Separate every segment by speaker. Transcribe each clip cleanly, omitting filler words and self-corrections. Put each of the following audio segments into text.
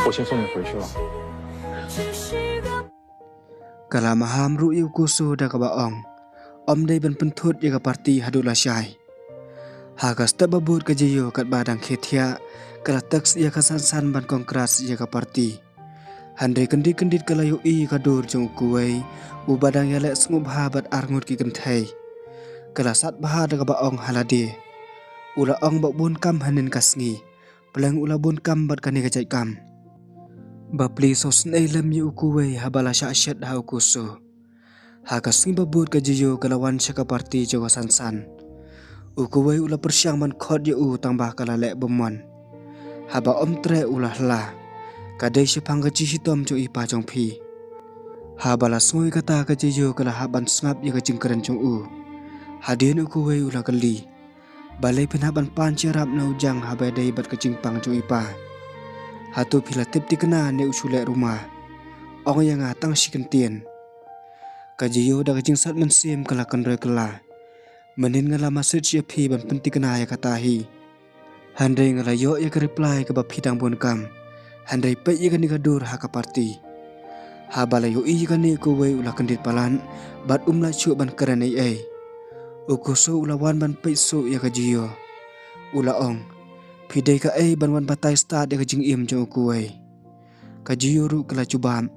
Speaker 1: 我先送你回去了。
Speaker 2: Kala maham ru yu kusu da ka baong. Om dai ban pentut ya ka parti hadula syai. Hagas ta babut ka jiyo kat badang khetia kala taks ya ka san ban kongkras ya ka parti. Handai kendit kala yu i ka dur jong kuwei u badang ya lek sngub ha bat arngut ki kenthai. Kala sat baha da ka baong halade. Ula ong bak bun kam hanin kasngi. Pelang ula bun kam bat kani ka jai kam. Bapli sos nei lam yu kuwei habala syat ha kusu. Hagas ngi babut ka jiyo kalawan syaka parti jawa san. Ukuwei ula persyang man khot yu tambah kala lek bomon. Haba om tre ulah la. Kadai syapang ka hitom jo ipa jong pi. Habala sngoi kata ka jiyo kala haban sngap ya ka jingkeren jong Hadin ukuwei ula kali. Balai penhaban pancirap na ujang habai dai bat ka jingpang jo ipa. Hatu pila tip dikena ne usulek rumah. Ong yang atang sikentien. Kajiyo da kajing sat mensim kala kendrai kela. Menin ngala masjid siapi ban penti kena ya katahi. Handai ngala yo ya ke reply ke bab hidang bon kam. Handai pek ya kani kadur haka parti. Habala yo i kani kuwei ula kendit palan bat umla cu ban keren ai. Ukuso ula wan ban pek su ya kajiyo. Ula ong. Pidai ka ban wan batai start ya kajing im jo kuwei. Kajiyo ru kala cubam.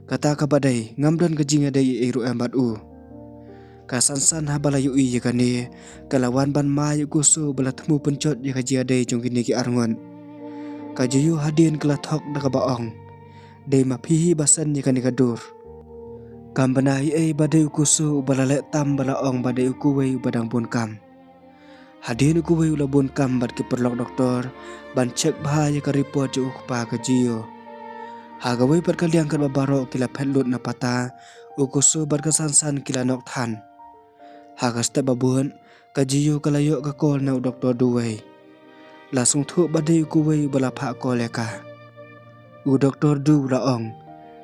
Speaker 2: Kata ka badai ngamdan kajing adai ru embat Kasansan habala yu i yakani kalawan ban ma yu kusu bala temu pencot ya kaji adai jong kini ki arngon. Kajiyo hadin kala thok da ka baong. Dei ma pihi basan yakani kadur. Kam banai badai kusu bala lek tam bala ong badai kuwei badang bon kam. Hadin kuwei ula bon kam bat ki perlok doktor ban cek bahaya ka report jo ukpa kajiyo. Hagawai bat kaliang kat babaro kila petlut na pata ukusu bat kasansan kila nok than. Hagas ta babun kajiyo kalayo ka kol na doktor duwei. Lasung thu badai kuwei bala pha kol ka. U doktor du la ong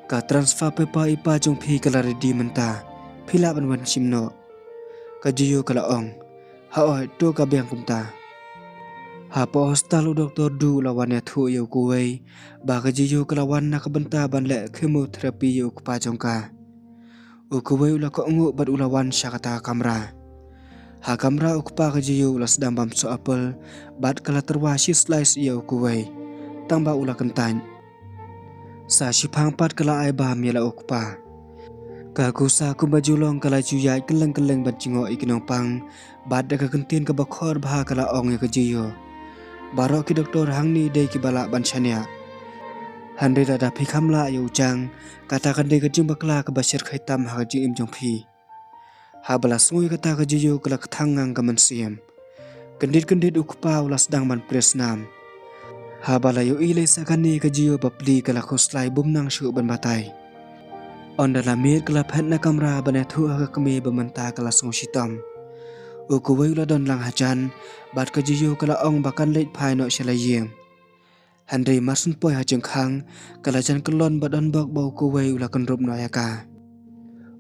Speaker 2: ka transfer pepa ipa jong phi kala ready menta. Phila ban wan simno. Kajiyo kala ong. Haoi to ka biang kumta. Hapa hostal doktor du lawan ya thu yo kuwei ba kajiyo kalawan na kabenta ban le chemoterapi yo kupa jongka. Ukuwei ula ko ngu bat ulawan syakata kamera. Ha kamera ukpa kajiyo ula sedang bamso apel bat kala terwasi slice yo ukuwei. Tamba ula kentan. Sa sipang pat kala ai baham yala ukpa. Kakusa kumbajulong kala cuyai keleng bat jingo ikinong pang bat daga kentin ke bakhor baha kala ong ya kajiyo. Baro ki doktor hangni dei ki bala ban chania. Handai dada phikamla ya ujang kata kandai kajing bakla ke basir khaitam ha kajing im jong phi. Ha bala sngoi kata kajiyo kala kethangang ka mansiam. Kendit ukpa ula sedang ban presnam. Ha bala yo ilai sakani kajiyo bapli kala khoslai bumnang syu ban batai. Onda lamir kala phet na kamera ban thu ha kami bamanta kala song sitam. Ukuwei ula don lang hajan bat kajiyo kala ong bakan leit phai no shalayeng. Handai marsun poi ha jengkhang kala jan kelon badan bak bau kuwei ula kenrup no yaka.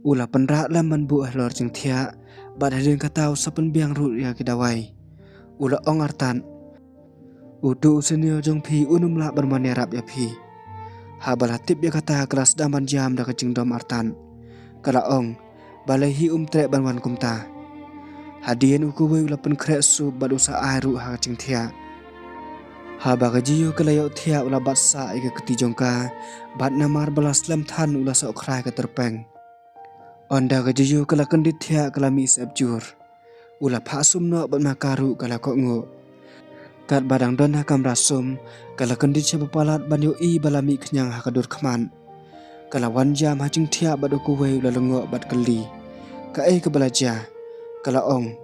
Speaker 2: Ula penra lam man bu lor jeng thia bat hadin katau sapen biang rut ya kidawai. Ula ong artan. Udu usenio jong phi unum la bermane rap ya phi. Ha bala tip ya kata kelas daman jam da kajing dom artan. Kala ong balai hi tre ban wan kumta. Hadien ukuwei ula pen krek su bat usa airu ha kajing thia. Ha ba kajiyo kalayo thia ula bat sa ika keti jongka bat namar balas lam than ula sok khrai ka terpeng. Onda kajiyo kala kendit thia kala mi sabjur. Ula pha sumno bat makaru kala ko ngo. Kat badang don ha kam rasum kala kendit siapa palat ban yo i balami kenyang ha kadur kman. Kala wan jam ha jing thia bat ukuwei ula lengo bat keli. Ka ke belaja kala ong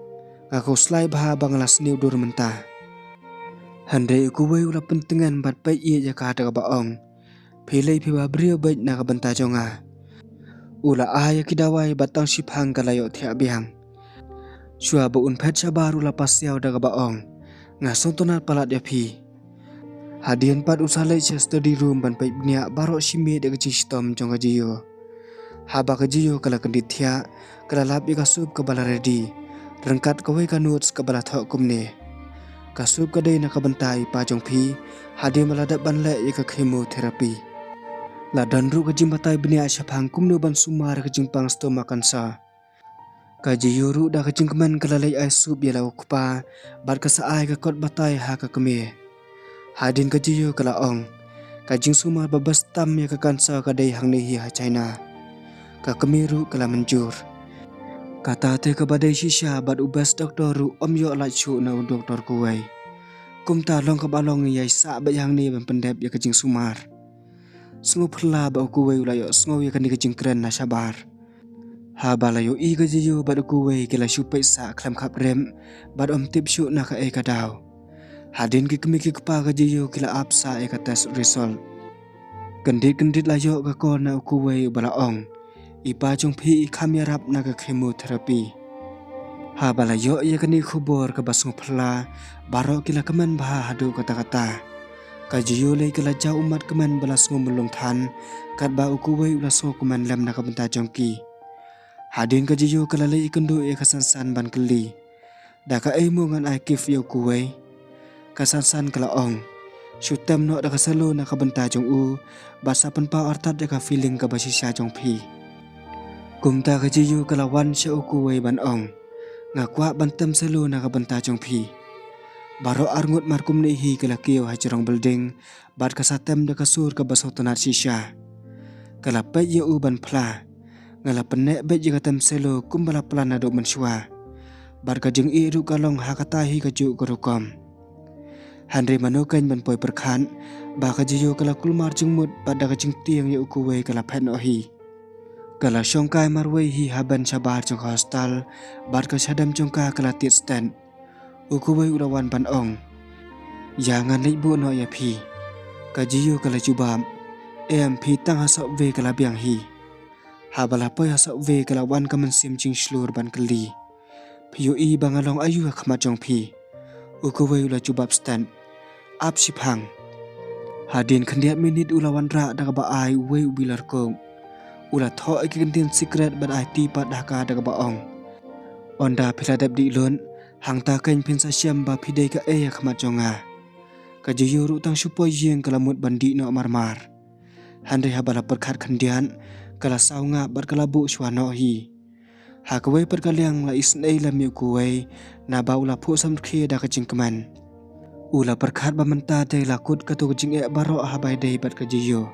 Speaker 2: aku slai baha banglas niu dur mentah. Handai ukuwei ula pentingan bat pai ia jaka ada ka ong. Pilai piba brio baik na ka benta jonga. Ula aya kidawai batang sipang kalayo thia biang. Shua bu un pet baru lapas yau da ka ong. Ngasong tonal palat ya pi. Hadian pat usalai cha study room ban pai bnia baro shimi de ka sistom jonga jiyo. Haba ka jiyo kala kendit thia kala lap ika sup ka bala ready. Rengkat kawai ka notes ka bala thok kumne. Kasup kadai nak bentai pa jong phi hadir maladat ban le ka chemoterapi. La dan ru ka jing batai benia syapang kumno ban sumar ka jing pang stoma kansa. Ka jiyoru da ka jing kemen kalalai ai sup ya lau kupa bat ka saai ka kot batai ha ka keme. Hadin ka jiyo kala ong ka jing sumar babas tam ya ka kansa kadai hang nehi ha China. Ka kemeru kala menjur. Kata te ka badai shisha bat ubas doktor ru om yo la chu na doktor kuwai. Kumta long ka balong yai sa ba yang ni ban pendep ya ka jing sumar. Sengu phla ba kuwai ulayo sengu ya ka ni ka jing kren na sabar. Ha balayo I ka jiyo bat kuwai kala shupai sa klam khap rem bat om tip shu na ka e ka daw. Hadin ki kemi ki kpa ka jiyo kila apsa e ka test result. Kendit layo ka ko na kuwai bala ong. Ipa jong phi kham ya rap na ka chemoterapi. Ha balayo ya kani khubor ka basung phla baro kila kemen bah hadu kata-kata. Ka jiyo le kila jau umat kemen balas ngomulung than kat ba ukuwai ula so kemen lem na ka benta jongki. Hadin ka jiyo kala le ikendu e kasansan ban keli. Da ka emu ngan ai kif yo kuwai. Kasansan kala ong. Syutem no da ka selo na ka benta jong u basa penpa artat da ka feeling ka basisya jong phi. Kumta ka jiyo kala wan sya ukuwai ban ong. Ngakwa bantem selo na ka benta jong phi. Baro arngut markum nehi kala kio hajrong building bat kasatem da kasur ka baso tonat sisya. Kala pet ye u ban phla. Ngala penek bet je katem selo kumbala plan aduk mensua. Bat ka jeng I ru kalong ha katahi ka juk kerukom. Handri manokan ban poi perkhan ba ka jiyo kala kulmar jengmut bat da ka jeng tiang ye ukuwai kala pet no hi. Kala syongkai marwai hi haban sabar jong hostel bat ka sadam jongka kala tit stand. Ukuwai ulawan ban ong. Jangan leibu no ya phi. Ka jiyo kala jubam. Em phi tang hasok ve kala biang hi. Habala poi hasok ve kala wan ka mensim jing slur ban keli. Piyo I bangalong ayu khmat jong phi. Ukuwai ula jubab stand. Ap sipang. Hadin khandiat minit ulawan ra da ka ba ai uwai ubilar kong. Ula tho ai kintin secret ban ai ti pat da ka da ka ba ong. Onda philadap di lon hang ta kain pinsa syam ba phidai ka e khmat jonga. Ka jiyo ru tang supoi jeng kala mut bandi no marmar. Handai habala perkhat khandian kala saunga bar kala bu swano hi. Ha kawai per kaliang la isnei lam yu kuwai na ba ula phu sam khie da ka jingkeman. Ula perkhat ba menta dei lakut ka tu jing e baro habai dei bat ka jiyo.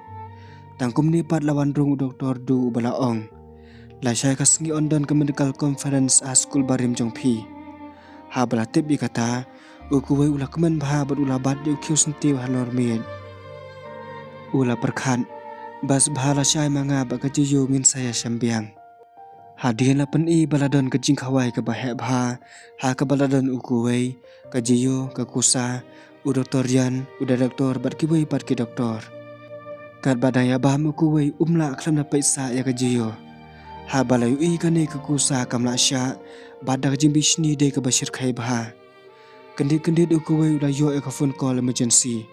Speaker 2: Tangkum ni pat lawan rung doktor du bala ong. La syai ka sengi ondon ke medical conference a school barim jong phi. Ha bala tip I kata ukuwai ula kemen bah bat ula bat yu kiu sentiu halor mien. Ula perkhat bas bahala syai manga ba ka jiyo ngin saya syambiang. Hadian la pen I baladon ke jing khawai ke bahek bah ha ke baladon ukuwai ka jiyo ka kusa u doktor yan u doktor bat kiwai bat ki doktor. Kat badaya bah ukuwai umla khlam na paisa ya ka jiyo. Ha balayu I kane ka kusa kamla sya badak jing bisni de ka bashir khai bah. Kendit ukuwai ula yo ka phone call emergency.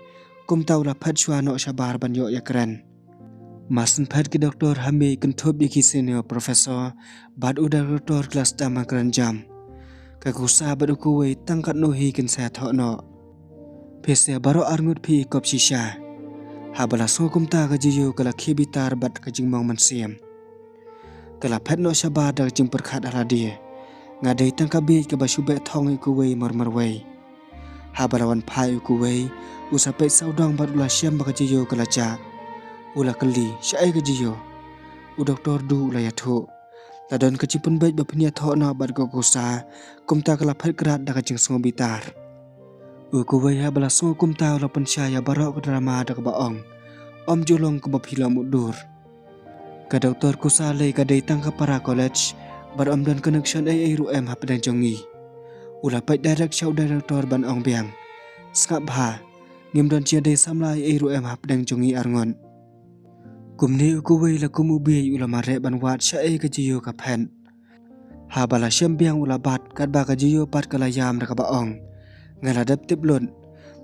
Speaker 2: Kum tau la phat chwa no sabar ban yo ya kran. Masen phat ki doktor hame kenthop ki senior professor bat uda doktor kelas dama kran jam. Ka kusa bat ukuwai tangkat no hi kin sa tho no. Pese baro arngut phi kop shisha. Habala so kumta ka jiyo kala khibitar bat ka jingmong mansiam. Kala phat no sabar da jing perkhat ala dia. Ngadai tangka bi ka basube thong ukuwai marmarwai. Habalawan phai ukuwai usapai saudang bat ula syam ba ka jiyo kala cha. Ula keli syai ka jiyo. U doktor du ula yathu. Ladon ka cipun baik ba penia tho na bat ka kusa kumta kala phat krat da ka jing songo bitar. Ukuwai habala so kumta ula pensyaya barok ka drama da ka ba ong. Om julong ka ba phila mudur. Ka doktor kusa lei ka dei tang ka para college bar om dan connection ai ru em hap dan jongi. Ula pai direct show director ban ong biang. Skap bha ngim don chia dei samlai ai ru em hap dan jongi arngon. Kumni ukuwai la kumubi ula mare ban wat sya ai ka jiyo ka phen. Ha bala syam biang ula bat kat ba ka jiyo pat kala yam da ka ba ong. Ngaladap tiplon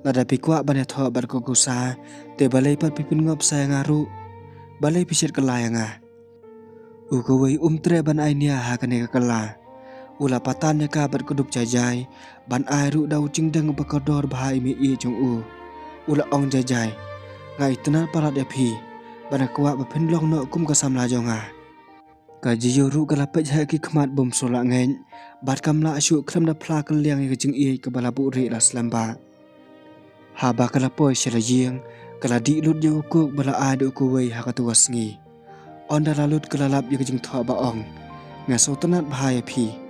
Speaker 2: lada pikwa ban tho bar ko kusa te balai pat pipin ngop saya ngaru. Balai pisit kelaya nga. Ukuwai tre ban ainia ha kane ka kala. Ula patan ka bat kudup jajai ban ai ru dau ching dang bakodor bahai mi i chung u. Ula ong jajai ngai tenat parat ya phi bana kwa ba phin long no kum ka samla jonga. Ka jiyo ru kala pej ha ki khmat bom sola ngain bat kamla ashu khram da phla kal liang ka ching i ka bala bu ri la slamba. Ha ba kala poi sela jiang kala di lut yo ku bala ai do ku wei ha ka tuas ngi. On da lalut kala lap ya ka jing tho ba ong. Nga so tenat bahaya phi.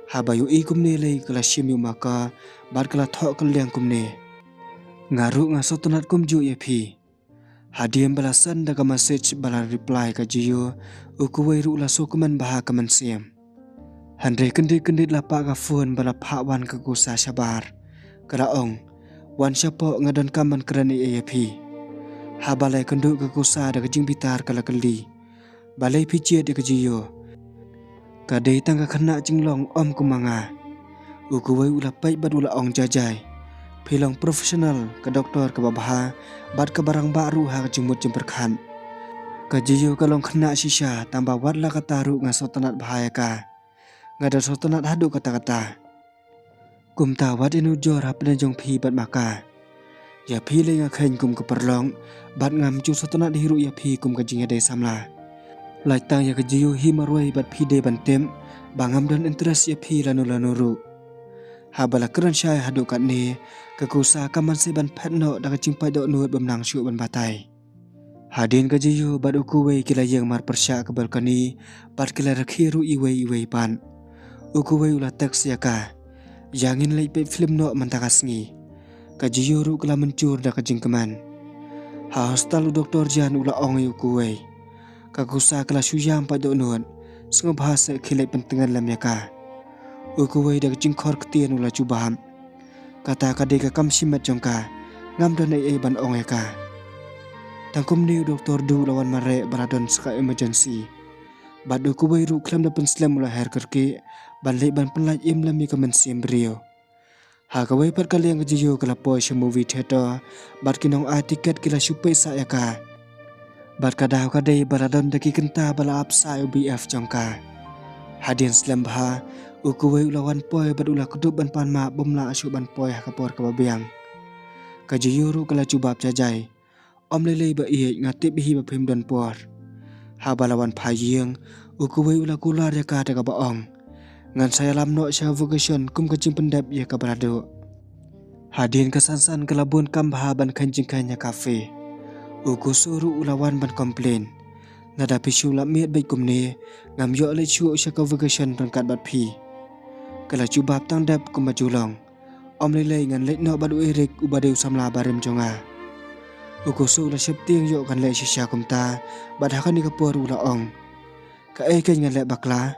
Speaker 2: Habayu i kumne lei kala shim yu maka bat kala tho kal liang kumne. Ngaru nga so tenat kum ju ya phi. Hadiam balasan daga message bala reply ka jiyo ukuwei ru la so kuman baha kaman siam. Handre kendit la pa ka phone bala pha wan ka ku sa sabar. Kala ong wan syapo ngadon kaman kerani ya phi. Ha balai kendu ka ku sa daga jing bitar kala kali. Balai picit ya ka jiyo. Kadai tangga kena jinglong om kumanga. Ukuwei ula pai bad ula ong jajai. Pilong profesional ke doktor ke babaha bad ke barang baru ha jengmut jemperkan. Kajiyo kalong kena sisa tambah wadla kata ru nga sotanat bahaya ka. Ngada sotanat hadu kata-kata. Kum tawad inu jor ha penajong pi bad maka. Ya pi le nga khen kum keperlong bad ngam ju sotanat hiru ya pi kum kajing de samla. Lai tang ya kajiyo hi marwai bat pi de bantem bangam dan interest ya pi lanu ru. Ha bala keran syai hadu kat ni kekusa kaman se ban pet no da kacing pai do nuut bamnang syu ban batai. Hadin kajiyo bat ukuwei kila yang mar persya ke balkani bat kila rakhi ru iwei pan. Ukuwei ula teks ya ka. Yangin lai pe film no mantakas ngi. Kajiyo ru kila mencur da kacing keman. Ha hostal doktor jan ula ong ukuwei. Kagusa kala syuyam pada nuan sengo bahasa khilai pentengan lam yaka. Ukuwei dak jingkhor ketien ula cubaham. Kata kade ka kam simat jongka ngam don ai ban ong yaka. Tangkum ni doktor du lawan mare baradon ska emergency. Bad ukuwei ru klam da penslam ula her kerke ban le ban penlaj im lam ka mensim brio. Ha kawei par kali yang jiyo kala poi movie theater bad kinong a tiket kila supai sa yaka. Bat kadau kadai baradon daki kenta bala apsa UBF jongka. Hadian slam baha ukuwei ulawan poi bat ula kudup ban pan ma bomla asu ban poi kapor kababiang. Kajiyuru kala cubab jajai. Om lele ba iye ngatip hi ba phim don por. Ha balawan phayeng ukuwei ula kular ya ka daga baong. Ngan saya lam no sya vocation kum kacing pendap ya ka barado. Hadian kesansan kelabun kam baha ban kanjing kanya kafe. Uku suruh ulawan ban komplain. Ngada pisu la miat baik kumne ngam yo le chu syaka vacation pangkat bat pi. Kala cubab tang dap kum bajulong. Om le ngan le no badu erik ubadeu samla barem jonga. Uku su la syap tiang yo kan le sisya kumta bad hakan ni kapur ula ong. Ka kan ngan le bakla.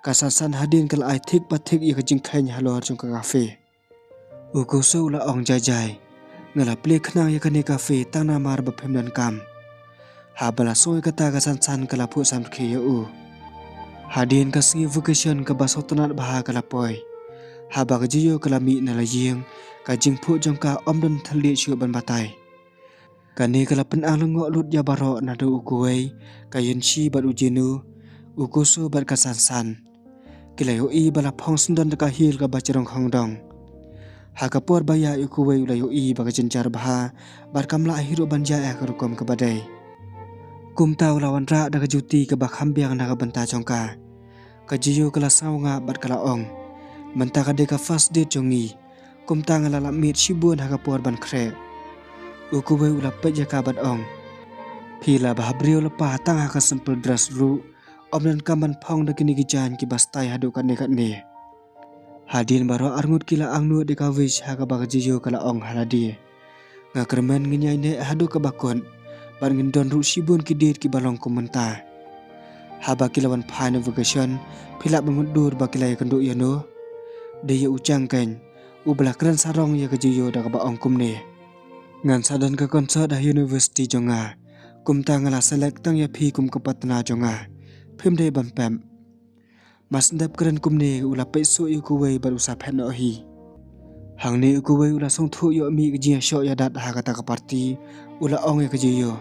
Speaker 2: Kasansan hadin kala ai thik pathik ya kajing khain halor jong ka kafe. Uku su la ong jajai. Ngala play khnang ya kane kafe tang na mar baphem dan kam. Ha bala soy kata kasan kala pu sam khe u. Hadin kasingi vacation ka basotanat baha kala poi. Ha ba jiyo kala mi na la yeng ka jing phu jong ka om don thali syu ban batai. Kane kala pen alungo lut ya baro na do ukuwei ka yen shi bat ujinu ukusu bat kasan. Kila yo i bala phong sundan ka hil ka bacharong hongdong. Hakapor baya ukuwei ulayo i baga jenjar baha bar kamla hiro banja ka rukom ke badai. Kum tau lawan ra daga juti ke bak hambiang naga benta jongka. Kajiyo kala saunga bar kala ong. Menta ka deka first date jongi. Kum ta ngala mit shibun hakapor ban kre. Ukuwei ula peja ka bad ong. Pila baha brio lepa tang haka simple dress ru. Om dan kaman pong da kini gijan ki bastai hadu kat ne. Hadin baro arngut kila angnu de kawish haga bagajiyo kala ong haladi. Nga kermen nginyai ne hadu ka bakon. Bar ngindon ru shibun ki dit ki balong kumenta. Haba kilawan phane vacation pila bamundur bakilai kandu yano. De ya ucang kan ubla kran sarong ya kajiyo daga ba ong kumne. Ngan sadan ka concert ha university jonga. Kumta ngala select tang ya pi kum kapatna jonga. Phim de bampam. Mas ndap keren kumne ula peso ukuwei baru saphen no hi. Hang ne ukuwei ula song thu yo mi gji sho ya dat ha kata ka party ula ong ya kjiyo.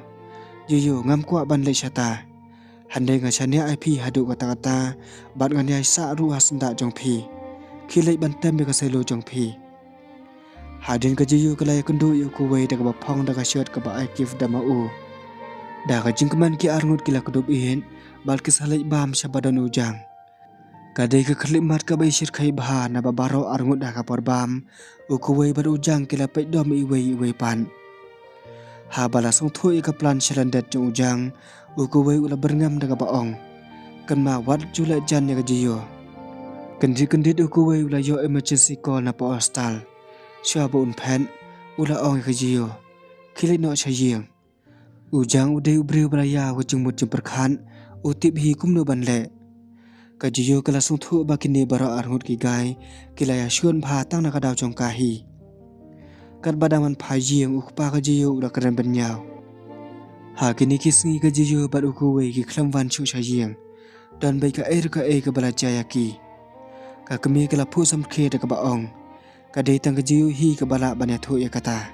Speaker 2: Yo ngam kwa ban le shata. Handai ngachania IP hadu kata-kata bat nganyai sa ru hasenda jong phi. Khilai bantem be kaselo jong phi. Hadin ka jiyu kalai kundu yu kuwei daga bapong daga syot ka ba aikif dama u. Daga jingkeman ki arngut kila kudub ihin bal kisalai bam syabadan ujang. Kadai ka khlimat ka baisir khai bah na babaro arngut daga porbam u kuwei bad ujang kila pai dom iwei pan. Ha bala song thui ka plan shalandet jong ujang u kuwei ula berngam daga baong. Kan ma wat jula jan ya ka jiyo. Kendit u kuwei ula yo emergency call na pa hostal. Syaba un pen ula ong ka jiyo. Khilai no chayeng. Ujang udai ubriu beraya wajeng mut jemperkan utip hi kumno banle. Kajiyo kala sung thu bakini baro arngut ki gai kila ya syun bha tang na kadaw jong kahi. Kat badaman phajiyeng ukpa kajiyo ula keren benyau. Ha kini kisngi kajiyo bad ukuwe ki klam van chu chayeng. Dan bai ka ka bala jaya ki. Ka kemi kala pu sam khe da ka baong. Kadai tang kajiyo hi ka bala banya thu ya kata.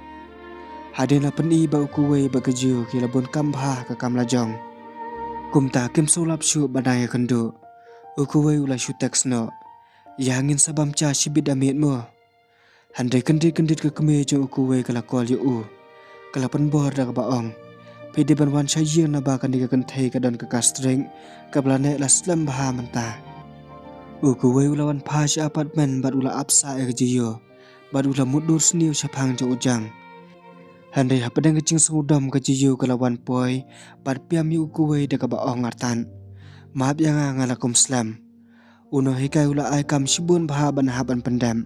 Speaker 2: Hadin la peni ba ukuwe ba kajiyo kila bon kam bha ka kam la jong. Kumta kim solap syu badaya kendo. Ukuwei ula syuteks no. Yangin sabam cha shibit amit mo. Handai kendit ke keme jo ukuwei kala kol yu u. Kala penbor da ka baong. Pidi banwan syayeng na ba kandi ka kenthei ka don ka kastreng. Kablane la slam baha menta. Ukuwei ula wan pha apartment bad ula apsa e jiyo. Bad ula mudur sniu syapang jo ujang. Handai hapadang kecing sengudam ka jiyo kala wan poi. Bad piam yu ukuwei da ka baong artan. Maaf yang ngalakum slam. Uno hikai ula ai kam shibun baha ban haban pendam.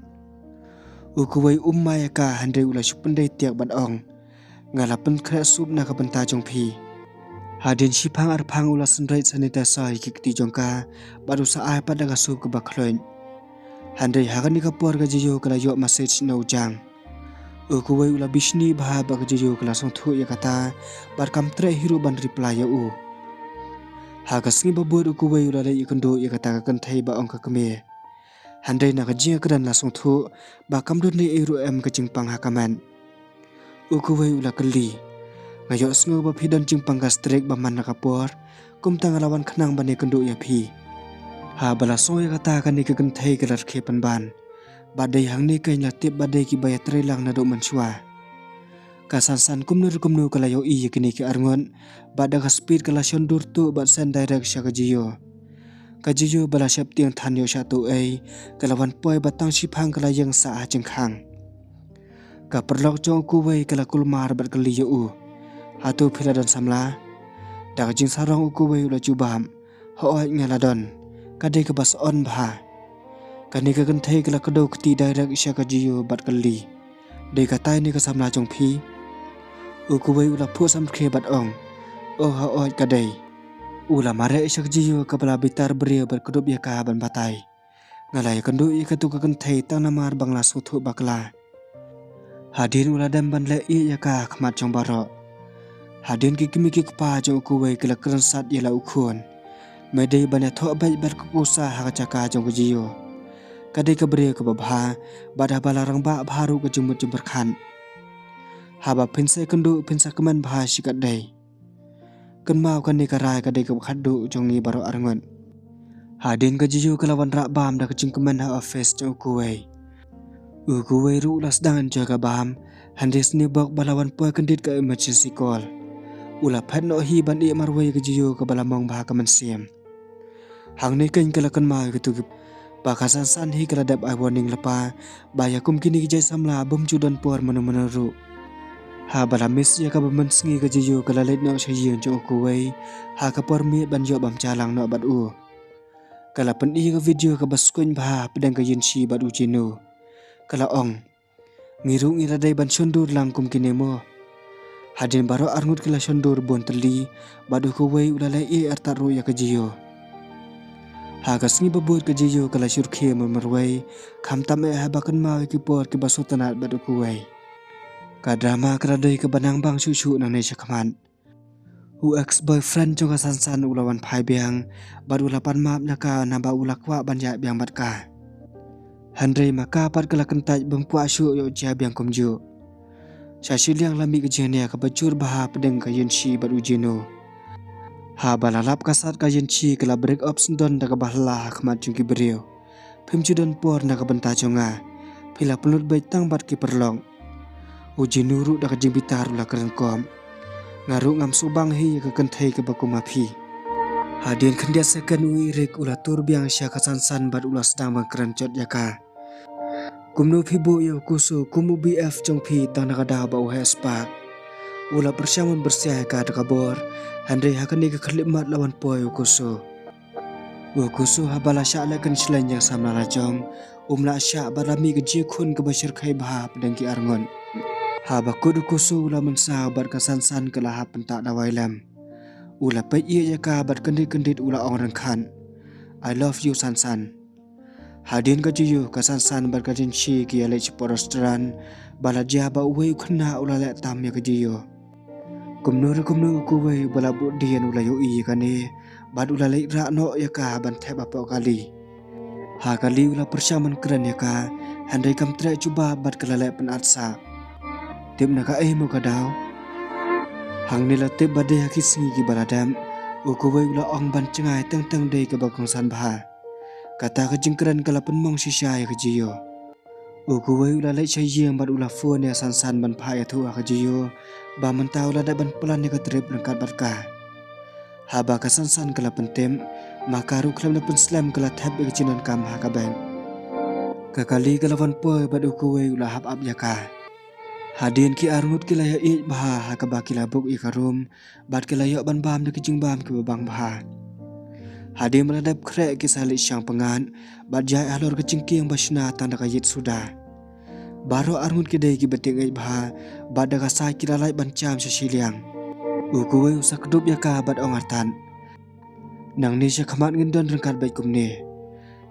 Speaker 2: Ukuwei ummaya ka handai ula syupendai tiak bad ong. Ngalapen kret sup na ka benta jong phi. Hadin shipang arpang ula sendrait sanitizer hikikti jong ka bad usa ai pad daga sup ke bakloin. Handai hagan ni kapor ka jiyo kala yok message na ujang. Ukuwei ula bishni baha ba ka jiyo kala song thu ya kata bad kam tre hiru ban reply ya u. Hagas ngi babur ukuwei ula lai ikendo ya kata ka kenthei ba ong ka keme. Handai na ka jia kedan lasong thu ba kam dun ni eru em ka jingpang hakaman. Ukuwei ula keli. Ngayo sngo ba phidan jingpang ka strek ba man na kapor kum tang lawan khnang ba ni kendo ya phi. Ha bala so ya kata ka ni ka kenthei ka lar khepan ban. Badai hang ni kai la tip badai ki baya tre lang na do manswa. Kasan kumnur kala yo i kini ki arngon bada ka speed kala shondur tu bad sen direct sya kajiyo. Kajiyo bala syap tiang than yo sya tu ai kala wan poi batang shipang kala yang sa a jengkhang. Ka perlok jong kuwei kala kulmar bad kali yo u. Hatu phila dan samla. Da ka jing sarong kuwei ula jubam. Ho ai ngaladon. Kadai ka bas on bha. Kani ka kenthei kala kado kti direct sya kajiyo bad kali. Dei katai ni ka samla jong phi. Ukuwei ula pu sam khe bat ong. Oh ha oi kadai. Ula mare isyak jiyo kabala bitar beriyo berkedub ya ka ban batai. Ngalai kendu i katu ka kenthei tang namar bangla suthu bakla. Hadin ula dam ban le i ya ka khmat jong baro. Hadin ki kimi ki kpa jong ukuwei kala krensat ya la ukhun. Medei ban ya tho bai ber kusa ha ka chaka jong jiyo. Kadai ka beriyo ka babha bada balarang ba bharu ka jumut jumperkhan. Haba pinsa kendu pinsa keman bahas sikat day. Ken mau kan ni karai kadai ke khaddu jongi baro arngon. Hadin ka jiyu kalawan rak bam da kecing keman ha office jong ukuwei. Ukuwei ru las dangan jaga bam handis ni bok balawan poi kendit ke emergency call. Ula phat no hi ban i marwei ke jiyu ke balamong bah keman siam. Hang ni ken kala kan mau ke tu bakasan san hi kala dap ai warning lepa baya kum kini ke jai samla bum judan por manu ru. Ha bala mis ya ka baman sngi ka jiyo kala let no chayeng jong ukuwei ha ka pormi ban yo bam chalang no bad u. Kala pen i ka video ka baskun bah pedang ka yinshi bad u jinu. Kala ong. Ngiru ngira dai ban shondur lang kum kine mo. Hadin baro arngut kala shondur bon teli bad ukuwei ulalai i artaru ya ka jiyo. Ha ka sngi babut ka jiyo kala syurkhe merwei kham tam e ha bakan mau ki por ki basutanat bad ukuwei. Ka drama kradai ke banang bang susu nang nei syakman. U ex boyfriend jong san ulawan phai biang bad ulapan map naka namba ulakwa banja biang bat ka. Handrei maka pat kala kentaj bengpua syu yo ja biang komju. Sa syiliang lami ke jenia ka bajur baha pedeng ka yinshi bad ujino. Ha balalap kasat kajen chi kala break up sendon daga bahla khmat jungki beriu. Phim chudon por naga benta jonga. Pila pelut baik tang bat ki perlong. Uji nuru daga jimbitar ula keren kom. Ngaru ngam subang hi ke kentai ke baku mapi. Hadian kendia second uirik ula tur biang sya kasan bat ula sedang bangkeren cot yaka. Kumno pibu yo kusu kumu BF jong pi tang naga dah bau hespak. Ula persyamun bersiah ka daga bor. Handai hakani ke kelip mat lawan poi ukusu. Ukusu habala syak lakan selain yang samna lajong. Umla syak barami ke jikun ke basyir kai bahap dan ki arngon. Habakud ukusu ula mensah bat kasan-san ke lahap pentak dawailam. Ula pet iya jaka bat kendit-kendit ula orang rengkan. I love you san-san. Hadin kajiyu kasan-san bat kajin shi ki alai cepo restoran. Bala jia ba uwe ukena ula lek tam ya kajiyu. Kumnu kuwe bala budian ula yo iya kane. Bat ula lek rak no yaka ban tep apa kali. Ha kali ula persyaman keren yaka. Handai kam trek cuba bat kelalek penatsa. Tip naka mo kadau. Hang nila tip badai haki singi ki baladam. Ukuwe ula ong ban cengai teng-teng day ke bagong san baha. Kata kejengkeran kala penmong sisya ya kejiyo. Ukuwe ula lek syayang bat ula phone ya san-san ban paha ya tuah kejiyo. Ba mentau ula dak ban pelan ya ketrip lengkat bat ka. Haba kasan-san kala pentem. Maka ru kelam pen slam kala tap ya kejinon kam ha kabeng. Kakali kala van poy bat ukuwe ula hap-ap ya ka. Hadin ki arngut ki layak ik baha haka baki labuk i karum bat ki layak ban bam de kijing bam ki babang baha. Hadin meladap krek ki salik syang pengan bat jai alor kecingki yang basna tanda kayit sudah. Baro arngut ki day ki beting ik baha bat daga sai ki lalai ban cam sesiliang. Ukuwe usa kedup ya ka bat ongartan. Nang ni sya khamat ngendon rengkat baik kumne.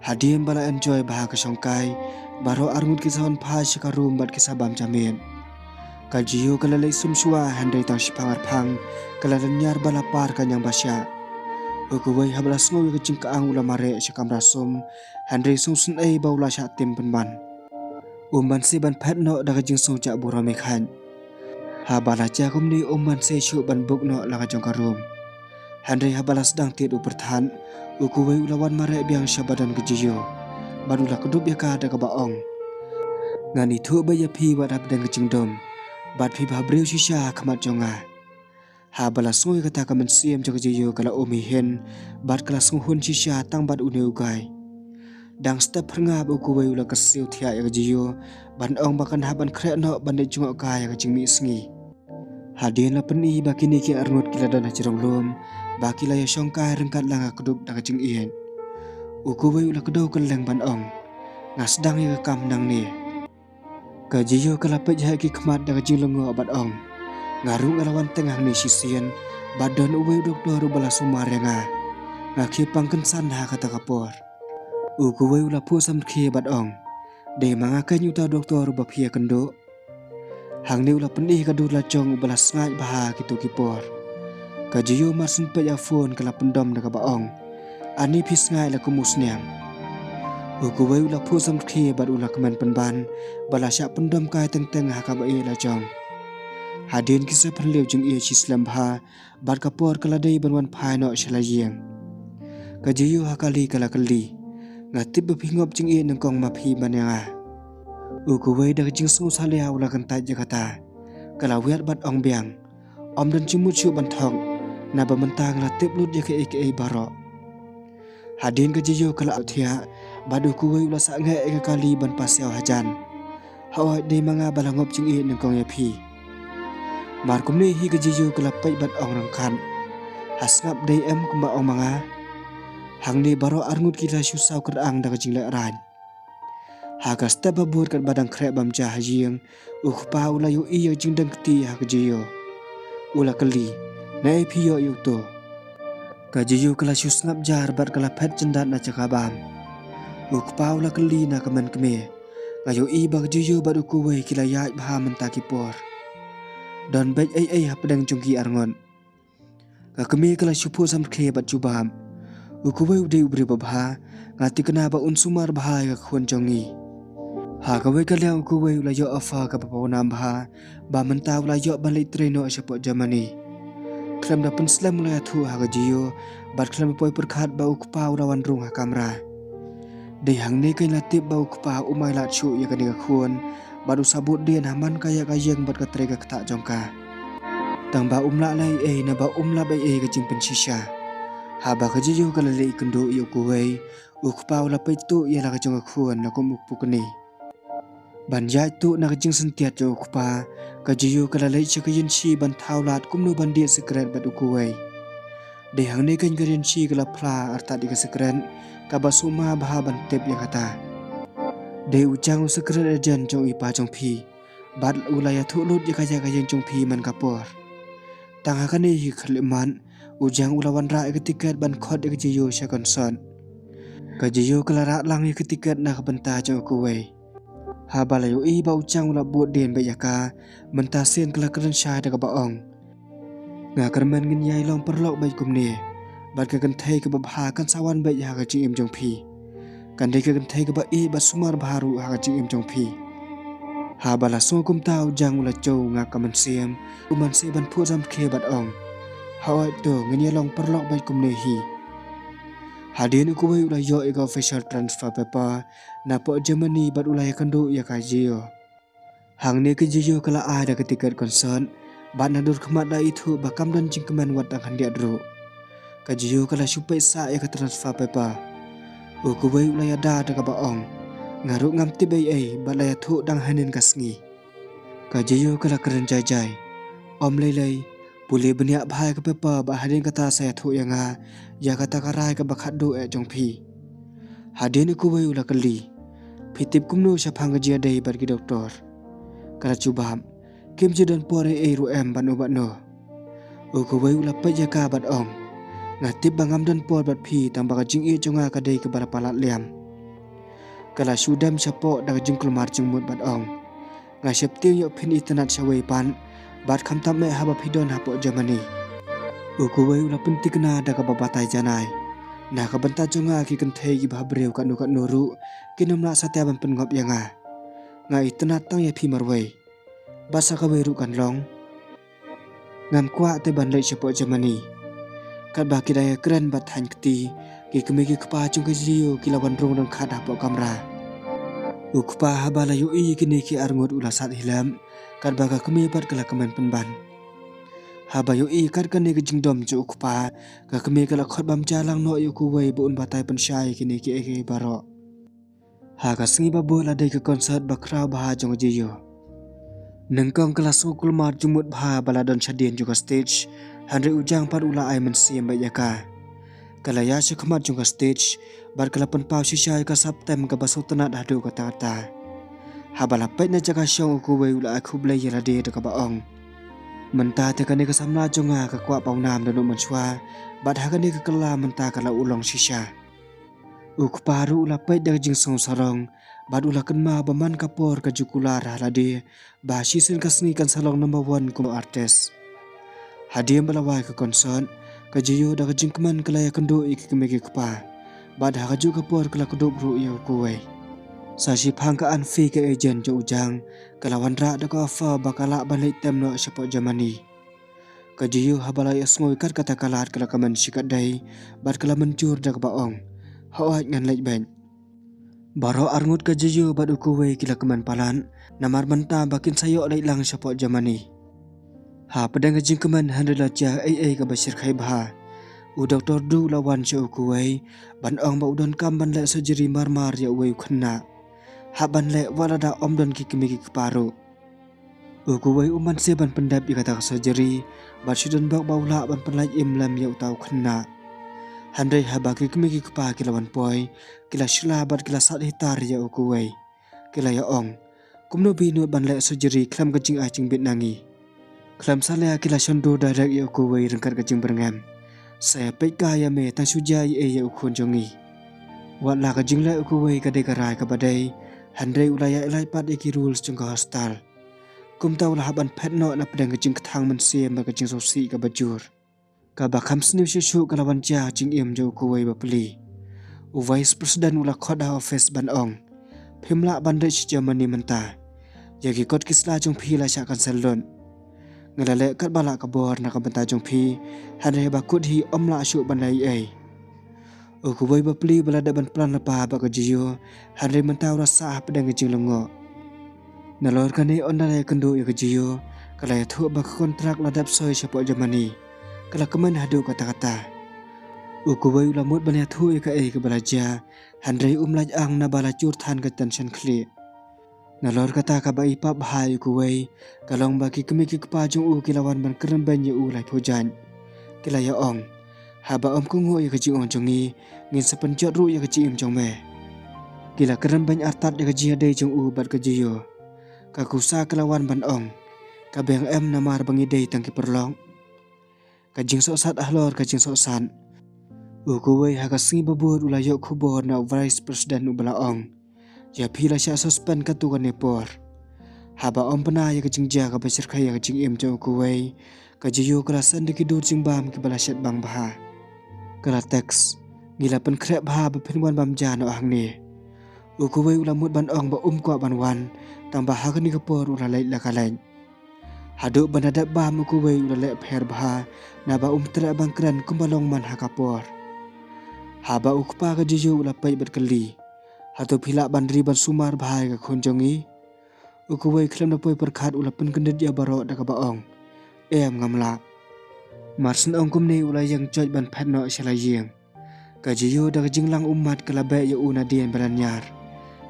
Speaker 2: Hadin bala enjoy baha kesongkai baro arngut ki sawan pha syakarum bat ki sabam jamin. Kajiyo kalalay sumsua handai tang sipangar pang kalanyar balapar kanyang basya. Ukuway hablas ngoy kecing kaang ula mare syakam rasum handai sungsun ay baula syak tim penban. Umban se ban pet no daga jing sung jak bura mekhan. Habala jakum ni umban se syuk ban buk no laga jong karum. Handai habalas dang tiet upertan ukuway ulawan mare biang syabadan kejiyo. Badula kedup yaka daga baong. Ngani tu bayapi wadap dang kecing dom. Bat pi babriu sisya khamat jonga. Ha bala sungoi kata kamen siem jog jiyo kala umi hen bat kala sunghun sisya tang bat une ugai. Dang step ngab ukuwe ula kasiu thia ya jiyo ban ong bakan haban krek no bandai jungok ka ya jing mi sngi. Hadin la peni bakini ki arngut kila dan hajrong lom baki la ya syongkai rengkat langa kedup daga jing ien. Ukuwe ula kedau keleng ban ong. Ngasdang ya kam nang ni. Kajiyo kalapet haki kemat daga jing lengo abat ong. Ngaru ngalawan tengah ni sisian badan uwe doktor bala sumar nga. Ngaki pangkensan ha kata kapor. Ukuwe ula pu sam ke bat ong. De mangakan yuta doktor bapia kendo. Hang ni ula penih kadur lacong bala sengat baha kitu kipor. Kajiyo marsun pe ya phone kala pendom daga ba ong. Ani pis ngai la kumusniang. Ukuwe ula pu sam ke bat ula kemen penban bala syak pendom kai teng-teng ha ka ba e lacong. Hadin kisah perliu jeng ia cislam baha bat kapor kala day banwan pai no syalayeng. Kajiyo hakali kala kali. Ngatip bepingop jeng ia nengkong mapi bananga. Ukuwe dak jeng sung salia ula kentai jakata. Kala wiat bat ong biang. Om dan cimut syuk bantong. Naba mentang latip lut jake eke barok. Hadin kajiyo kala autia bat ukuwe ula sak nge eke kali ban pasiau hajan. Hawai day manga balangop jeng ia nengkong yapi. Markum ni hi kajiyo kalapai bat ong rangkan. Hasngap day kumba ong manga. Hang ni baro arngut kila syusau kerang daga jinglek ran. Haga step babur kat badang krek bam jah hajing. Ukpa ula yu iya jingdang keti ha kajiyo. Ula keli. Nai piyo yu to. Kajiyo kala syusngap jar bat kala pet jendat na cakabam. Ukpa ula keli na kaman keme. Ngayo iba kajiyo bat ukuwe kila yaik baha mentakipor. Dan baik ai pedang jungki arngon. Kakemi kala syupu sam ke bat jubam. Ukuwe udai ubri babha ngati kena ba unsumar baha ya khon jongi. Ha kawe kala ukuwe ula yo afa ka papawnam baha ba mentau la yo balik treno syapok Germany. kelam dapen selam mulai atu haga jiyo bat kelam poi perkhat bau kepau rawan rung ha kamera dei hang ne kai latip bau kepau umai lat chu ya kani khun baru sabut dian haman kaya kayeng bat katrega kata jongka tang ba umla lai na ba umla bai ka jing pensisha ha ba ka jiyo kala le kendo yo kuwei ukpau la pai tu ya la ka jong khun na ko muk pukni ban jai tu na ka jing sentiat jo ukpa ka jiyo kala le cha ka yin chi ban thaulat kumnu ban dia secret bat ukuwei de hang ne kan garian chi kala phla arta di ka secret ka basuma bha ban tep ya kata de uchang secret ajan jong ipa jong phi bat ulaya thu lut ya ka yang jong phi man kapor tang ha kan hi khaliman ujang ulawan ra ka tiket ban khot ka jiyo sha concern ka jiyo kala ra lang ka tiket na ka banta jong ukuwei ha balayo ba uchang ula buat den ba yaka menta sen kala kran sha da ka baong nga karman ngin yai long perlok bai kumne bat ka kan thai ka ba bha kan sawan bai ya ka chi em jong phi kan dei ka kan thai ka ba ba sumar baru ha ka chi em jong phi ha bala so kum tau jang ula chou nga ka man siam uman se ban phu jam khe bat ong ha to ngin yai long perlok bai kumne hi Hadian ku bai ulai yo ega official transfer paper na po Germany bat ulai kando ya ka jiyo. Hang ne ke jiyo kala ada ke tiket concern bat na dur khamat da itu bakam dan jingkeman wat ang handia dru. Ka jiyo kala supai sa ya ka transfer paper. Ku bai ulai ada da ka baong. Ngaru ngam ti bai bat la thu dang hanin kasngi. Ka jiyo kala keren jai. Om lei Pulih beniak bahai ke pepa ba hadin kata saya thu yang ya kata karai ke bakhat do jong phi hadin ku bai ula kali pitip kumno syapang gajia dei bagi doktor kala cubam kim jidan pore ru em ban obat no ku bai ula pajaka bat ong ngatip bangam dan por bat phi tang ba jing jonga ka dei ke barapalat liam kala sudam syapo da jing kelmar jengmut bat ong ngasep tiu yo pin internet syawei pan bat kham tam me haba phidon hapo Germany ukuwei ula pentikna da ka babatai janai na ka banta jonga ki kan thei gi bhabreu ka noru kinamla satya ban pen ngop yanga nga itna tang ya phi marwei basa ka weru kan long ngam kwa te ban lei hapo Germany kat ba ki dai kren bat han kti ki kme ki kpa chung ka jiyo ki lawan rong dang khat hapo kamra ukpa habala yu kini ki arngot ula sat hilam kat baga kami pat kala kamen penban haba yo kat kan ne jingdom ju ukpa ka kami kala khot bam jalang no yu ku wei bu un batai pen shai kini ki ege baro ha ka singi babu la dei ka concert bakra bah jong jiyo nengkong kala sukul mar jumut bha baladon chadien juga stage handre ujang par ula ai men siam ba yaka kala ya shi khamat juga stage bar kala pen pau shi shai ka saptem ka basutna da do ka ta habala pet na jaga syong ku wei ula aku blai yala de ka baong menta te kane ka samna jonga ka kwa pau nam da no manchwa bat ha kane ka kala menta kala ulong shisha uk paru ula pet da jing song sarong bat ula kenma baman kapor ka jukula hala de ba shisen ka sngi kan salong number 1 ko artist hadim balawai ka concern ka jiyo da jing kman kala ya kendo ik kemege kpa bat ha ka ju kapor kala kudo bro ya ku wei Sashi pangka anfi ke agent jo ujang kalawan ra da ka fa bakala balik temno syapo Germany kajiyo habalai asngoi kat kata kalat kala kaman sikat dai bat kala mencur da ka baong hawat ngan lek ben baro arngut kajiyo bat ukuwei kila kaman palan namar menta bakin sayo lek lang syapo Germany ha pedang jing kaman handala ja ka basir khai bha u doktor du lawan sya ukuwei ban ong ba udon kam ban lek surgery marmar ya wei khna haban le walada omdon ki kimi ki paro ukuwei uman se ban pendap i kata surgery bat shudon bak baula ban penlaj imlam ya utau khna handai haba ki kimi ki pa ki lawan poi kila shla bat kila sat hitar ya ukuwei kila ya ong kumno binu ban le surgery klam ka jing a jing bit nangi klam sale kila shondo direct ya ukuwei rengkat ka jing berngam saya peka ya me tang suja ya ukun jongi wala ka jing le ukuwei ka de karai ka badai handai ulaya ilai pat iki rules jengka hostal kum tau lah ban pet no na pedang jing kthang men siam ba jing sosi ka bajur ka ba kham sniu shu ka lawan ja jing im jo ku wei ba pli u vice president ula khoda office ban ong phimla ban de Germany menta yagi kot kisla jong phi la sha kan salon ngalale kat bala kabor na kabenta jong phi hanre bakut hi omla asyu banai ai uku boy bapli bala da ban plan lapa ba ka jiyo hanre mentau rasa pedang jing lengo nalor kani ondale kendo ya ka jiyo kala ya thu ba kontrak ladap soi sepo jamani kala keman hadu kata-kata uku boy ulamut ban ya thu ka ai ka balaja hanre umlaj ang na bala cur than ka tension kli nalor kata ka ba ipap hai uku boy kalong baki kemi ki kpa jong u kilawan ban keren ban ya u lai pujan kila ya ong haba om kungo ya kaji on jongi ngin sepenjot ru ya kaji im jong me kila keren ban artat ya kaji adai jong u bat kaji yo kakusa kelawan ban ong kabeng em namar bangi dei tangki perlong kajing sok sat ahlor kajing sok san ukuwei hakasingi babur ulayok kubor na vice president ubala ong ya pila sya suspend katukan nepor haba om pena ya kajing ja ka basir kaya kajing im jong ukuwei kaji yo kerasan dikidur jing bam ki balasyat bang baha kala teks ngila pen krep ha bepin wan bam jano ahang ni ukuwei ulamut ban ong ba kwa ban wan tambah ha ni kapor ulalai la kalain hadu banadap bam ukuwei ulalai pher baha na ba tra bang kran kumbalong man ha kapor ha ba ukpa ka jijo ulapai berkeli hatu phila ban ri ban sumar bahai ka khonjongi ukuwei khlem na poi perkhat ulapen kendet ya baro da ka ba ong em ngamla marsen ong kumni ulai yang choj ban phat no shalayeng kajiyo da jinglang umat kalabe ya una dien balanyar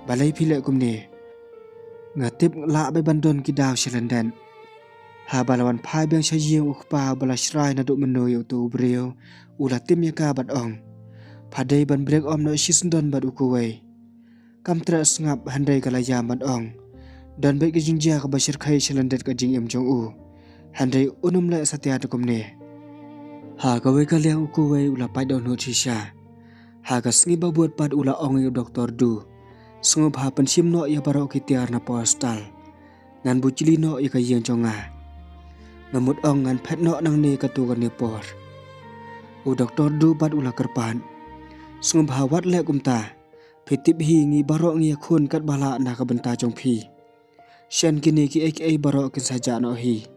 Speaker 2: balai phile kumni ngatip la be bandon ki daw shalandan ha balawan phai beng shayeng ukpa bala shrai na do meno yo tu breo ula tim ya ka bat ong phadei ban break om no shisndon bat ukuwei kam tra ngap handai kala yam bat ong dan be ki jingja ka bashir khai shalandat ka jing em jong u handai unum la satya to kumni ha kawai kaliang ukuwei ula pai don no chisha ha ka sngi babut pat ula ong yu doktor du sngop ha pensim no ya baro kitiar na postal nan bucili no ya ka yeng jonga ngamut ong ngan phet no nang ne ka tu ka ne por u doktor du pat ula kerpan sngop ha wat le kumta phitip hi ngi baro ngi khun kat bala na ka benta jong phi shen kini ki ek ai baro kin saja no hi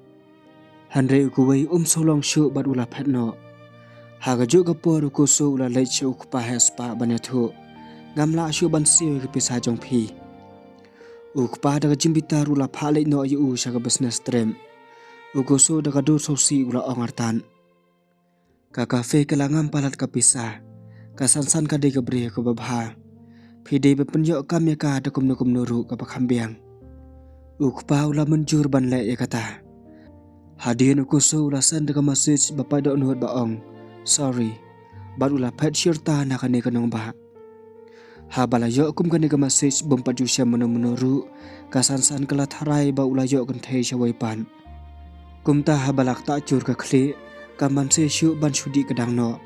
Speaker 2: hanre ukuwei solong shu bat ula phet no haga ju kapor ku so ula lei chu pa hespa banethu ngamla shu ban siu ki pisa jong phi ukpa daga jimbita ula phale no yu shaga business trem uku so daga dur so si ula ongartan ka cafe kala ngam palat ka pisa ka sansan ka de ka bre ka babha phi de be penyo kam ya ka da kum nuru ka pakhambiang ukpa ula menjur ban le ya kata hadian uku so ula send ka message bapa do nuhut ba ong sorry bat ula pet shirta na kane kanong ba ha bala yo kum kane ka message bom paju sya menuru kasansan kala tharai ba ula yo kan thei shawai pan kumta ha balak ta chur ka khli ka manse shu ban shudi kadang no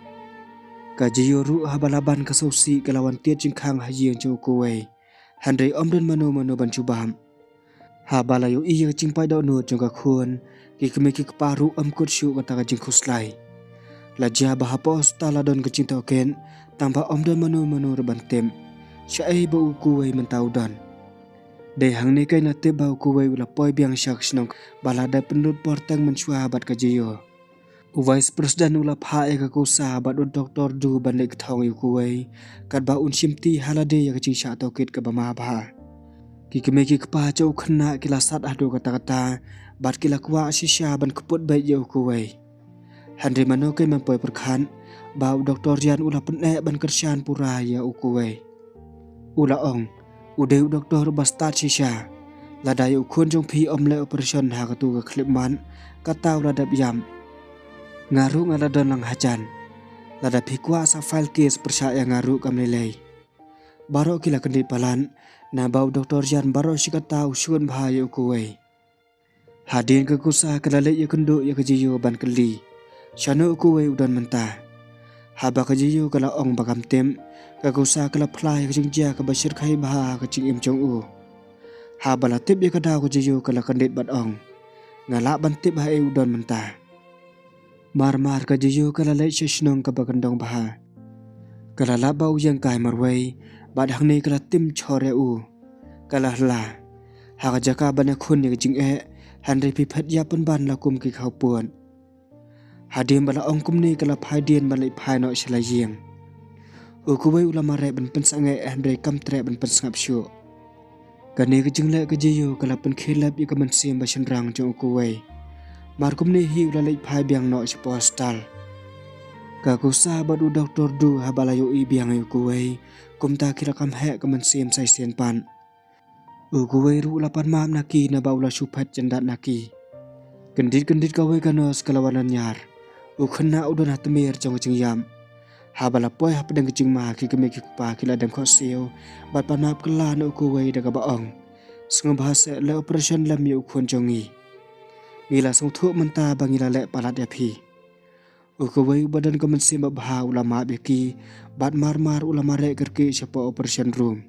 Speaker 2: ka jiyo ru ha bala ban ka sosi kalawan tia jingkhang ha yeng jo kuwei handai omden mano ban chubam ha bala yo iya jingpai do no jong ka khun ki kemi ki paru kut shu ka ta jing khuslai laja bah pos tala don ka cinta ken tambah omden mano reban tem syai ba kuwei mentau dan de hang ni kai na te ba kuwei ula poi biang syak snong balada pendut portang menchua bat ka jiyo vice president ula pha e ka ko sa bat doktor du ban lek thong yu kuwei kat ba un simti halade ya ka ching sha to kit ka ba ma bha ki kemi ki pa chau khna kila sat adu kata bat kila kwa shisha ban keput bai yu kuwei handre mano kai man poi perkhan ba doktor jan ula pen ban kersian pura ya ukuwei ula ong udeu doktor bastat shisha ladai ukhun jong phi omle operation ha ka tu ka klipman kata ula dap yam ngaru ngaladon lang hajan lada phi kwa sa file case persaya ngaru kamlelei baro kila kendit palan na bau doktor jan baro sikata usun bhai ukuwei hadin ka kusa kalale ya kendo ya kajiyo ban keli shano ukuwei udan menta haba kajiyo kala ong bagam tem ka kusa kala phlai ka jingjia ka basir khai bha ka ching im chong u haba la tip ya kada kajiyo kala kandit bat ong ngala ban tip ha e udan menta mar kajiyo kala le shishnong ka bagandong bha kala la bau yang kai marwei bad hang ni kala tim chore u kala la ha ka jaka ban khun ni jing e Henry pipet ya pun ban lakum ki kau puan. Hadim bala ong kum ni kala phai dien balai phai no shalajing. Ukuwai ulama re ban pensangai Henry kam tre ban pensangap syu. Kani ke jingle ke jiyo kala pen khilap i kaman sim basan rang jong ukuwai. Markum ni hi ulalai phai biang no sipo hostal. Ka kusa badu doktor du habalayo i biang ukuwai. Kumta kira kam he kaman sim sai sien pan. Ukuwai ru lapan mam naki na baula supat jendat naki. Kendit kawai kanos kalawanan nyar. Ukhna udon hatemir jong jing yam. Habala poi hapadang kecing ma ki kemi ki kupa ki ladang khosio bat panap kala no ukuwai daga baong. Senga bahasa le operation lam yu ukhon jongi. Ngila song thu menta bangila le palat ya phi. Ukuwai badan kemensi babha ulama beki bat mar ulama re kerki siapa operation room.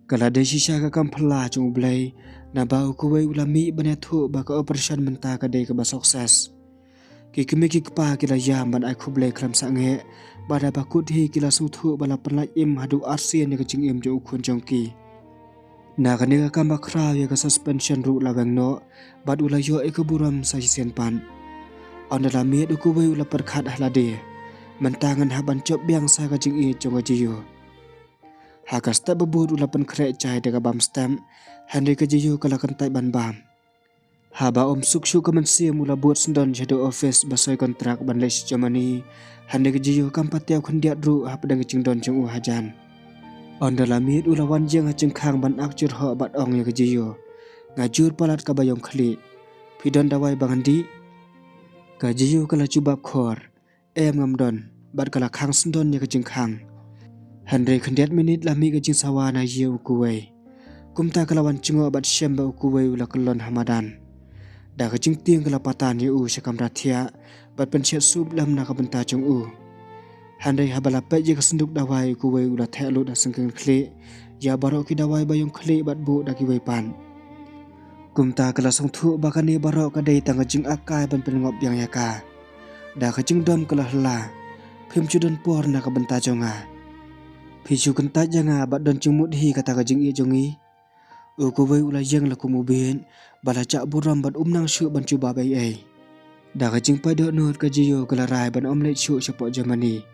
Speaker 2: Kala de sisa ka kam phla jong blai na ba ukuwai ulami bane thu ba ka operation menta ka de ka ba sukses. Ki kemi ki kupa ki la yam ban ai khublai kram sange bada bakut hi kila suthu bala panlai im hadu arsian ni kecing im jo ukhun jongki. Na kani ka kamba kra ya ka suspension ru lawang no bad ulayo ekaburam sa sen pan. Ondala mi ukuwai ula perkhat halade. Mentangan haban cop biang sa ka jing i jonga jiyo. Haka sta babur ula pen krek chai daga bam stem Henry ka jiyo kala kantai ban bam. Haba sukshu kemensi mula buat sendon shadow office basoi kontrak ban les Germany. Hande ke jiyo kampatiau khendiat ru hapadang kecing don jong hajan. Ondala mit ulawan jeng haceng khang ban akjur ho bat ong ya ke jiyo. Ngajur palat ka bayong khli. Pidon dawai bangandi. Ka jiyo kala cubab khor. Ngamdon bat kala khang sendon ya kecing khang. Henry khendiat minit lami kecing sawana jiyo ukuwai. Kumta kalawan cengo bat syamba ukuwai ula kelon hamadan. Da kecing tiang kelapatan yu syakam ratia bat pencet sub lam na kabenta jong Handai habala pet je kesenduk dawai kuwai ula thelu da sengkeng kli ya barok ki dawai bayong kli bat bu da ki wai pan. Kumta kala song thu bakani barok ka dei tang kecing akai ban penngop yang yaka. Da kecing dom kala hela phim chudon por na kabenta jonga. Phichu kenta janga bat don cing mudhi kata kecing i jongi. Ukuwai ula yang la kumubin bala cak buram bat nang syuk ban cuba bai ai. Da kecing pai dok not ka jiyo kala rai ban omlet syuk syapok Germany.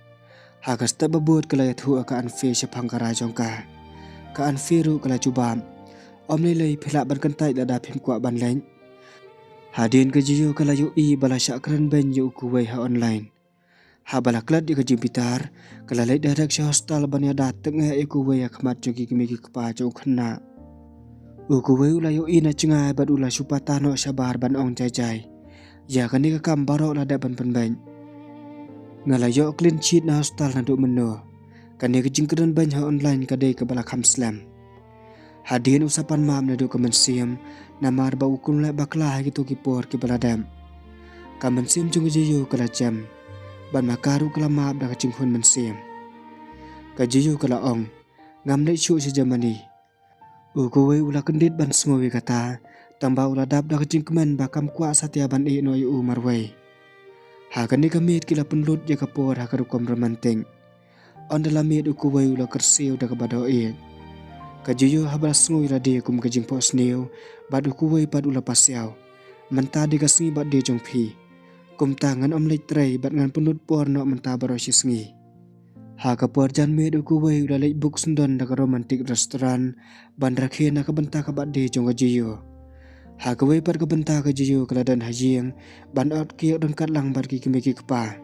Speaker 2: Haka step babut kala yathu ka anfe syapang kara jongka. Ka anfe ru kala cuba. Omlet lay philak ban kentai da phim kwa ban leng. Hadin ka jiyo kala yu i bala syak keren ben yu ukuwai ha online. Ha bala klat di ka jimpitar kala lay direct sy hostel ban ya dateng ha ukuwai ya khamat jogi kimi ki kpa jong khna. Ukuwai ula yu i na cengai bat ula supatano sabar ban ong jai. Ya kani ka kam barok la da ban penbany. Ngalayo clean sheet na hostel na do meno. Kani ka jingkeren bany ha online ka day ka bala kam slam. Hadin usapan mam na do ka mensiam na mar ba ukun la bakla ha gitu ki por ki bala dam. Ka mensiam jong jiyo kala jam. Ban makaru kala map da ka jinghun mensiam. Ka jiyo kala ong ngam lay syuk si Germany. Ukuwai ula kendit ban smowi kata tamba ula dap da kecing kemen bakam kwa satya ban i no yu marwai. Ha kani kamit kila penlut ya kapor ha karukom romanting. Ondala mit ukuwai ula kersiu da kabado i. Kajiyo habal smowi radi kum kejing pos niu bad ukuwai pad ula pasiau. Menta di kasngi bad di jong pi. Kum tangan omlet tray bad ngan penlut por no menta barosi sengi. Ha kapor jan mit ukuwai ula late book sendon da ka romantic restoran ban rakhe na kabenta ka bad di jong kajiyo. Ha kawai par kabenta ka jiyo kala dan hajing ban out ki don kat lang bar ki kimi ki kpa.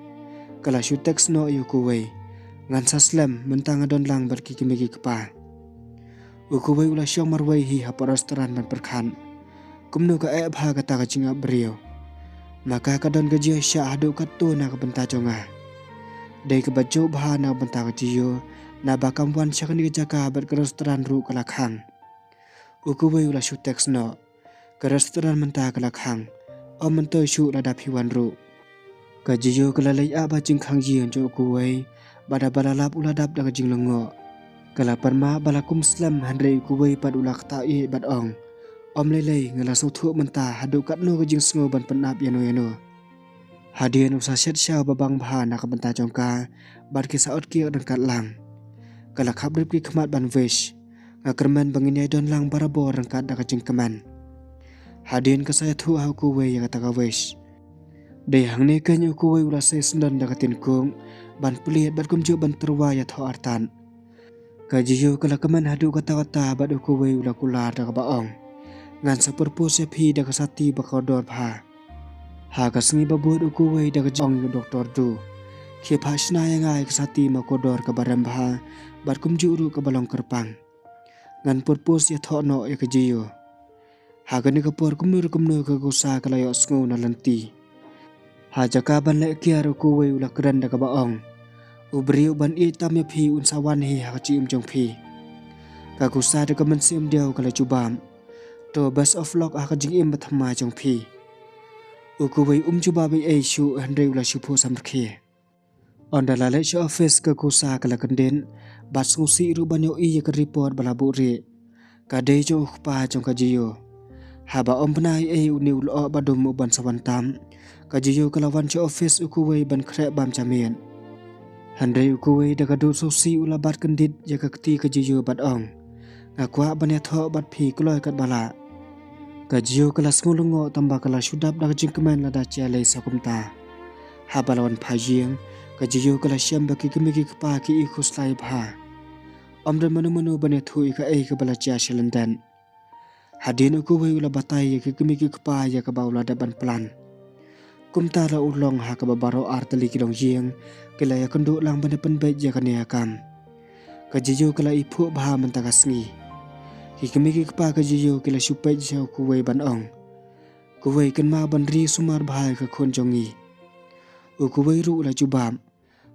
Speaker 2: Kala shu text no yu kuwai. Ngan saslam mentang don lang bar ki kimi ki kpa. Ukuwai ula syong marwai hi ha par restoran ban perkhan. Kumno ka ep ha kata ka jinga brio. Maka ka don ka jiyo sya hadu kat tu na kabenta jonga. Dai ka bajo baha na kabenta ka jiyo na bakam wan sya kani ka jaka bar ka restoran ru kala khang. Ukuwai ula shu text no. Ke restoran menta kala khang om mentoi shu la dap hiwan ru ka jiyo kala lay aba jing khang jian jo kuwai bada balalap ula dap da jing lengo kala parma balakum slam handre kuwai pad ula kta i bad ong om lelei ngala so thu menta hadu kat no ka jing sngo ban panap yano hadien usa set sha babang bha na ka benta jongka bad ki saot ki dan kat lang kala khabrip ki khmat ban wish ngakerman bangin don lang barabo rangkat da jing keman. Hadin ka saya thu ha ku we ya ta ka wesh. Dei hang ne kan ku we ula se sendan da katin kung ban pliet bat kum ju ban terwa ya tho artan. Ka jiyo kala kaman hadu kata bat ku we ula kula da ka baong. Ngan sa purpose phi da ka sati ba ka dor pha. Ha ka sngi ba bud ku we da ka jong doktor du. Khi pha shna ya ngai ka sati ma ko dor ka baram bha bat kum ju ru ka balong kerpang. Ngan purpose ya tho no ya ka jiyo. Ha ka ni ka por kum nur ka gusa ka layo sngu na lanti. Ha jaka ban le kia ru ku we ula kran da ka baong. Ubri ban i tam ya phi un sawan hi ha chi jong phi. Ka gusa da ka man sim deu ka la chubam. To best of luck ha ka jing im ba thamma jong phi. U ku we chuba bi ai shu handre ula shu pho sam khe. On the lalech office ka kusa kala kanden bat ngusi ru banyo i ka report bala bu re ka de jo pa jong ka jiyo haba ompnai e uniu lo badum ban sawantam ka jiyo kala wan cho office ukuwe ban khre bam chamien handre ukuwe daga do so si ula bat kandit ya ka kti ka jiyo bat ong ngakwa ban ya tho bat phi kloi kat bala ka jiyo kala smulungo tamba kala shudap daga jingkmen la da cha le sakumta haba lawan phajing ka jiyo kala syam baki kemiki kpa ki i khuslai bha omre manu bane thui ka ei ka bala cha shalandan hadin ku we ula batai ki kemiki kpa ya ka baula da ban plan kumta la ulong ha ka babaro artali ki long jing kila ya kandu lang bane pen be ja ka ne kam ka jiyo kala i phu bha man ta ka sngi ki kemiki kpa ka jiyo kila supai ja ku we ban ong ku we kan ma ban ri sumar bha ka khon jongi ku we ru la jubam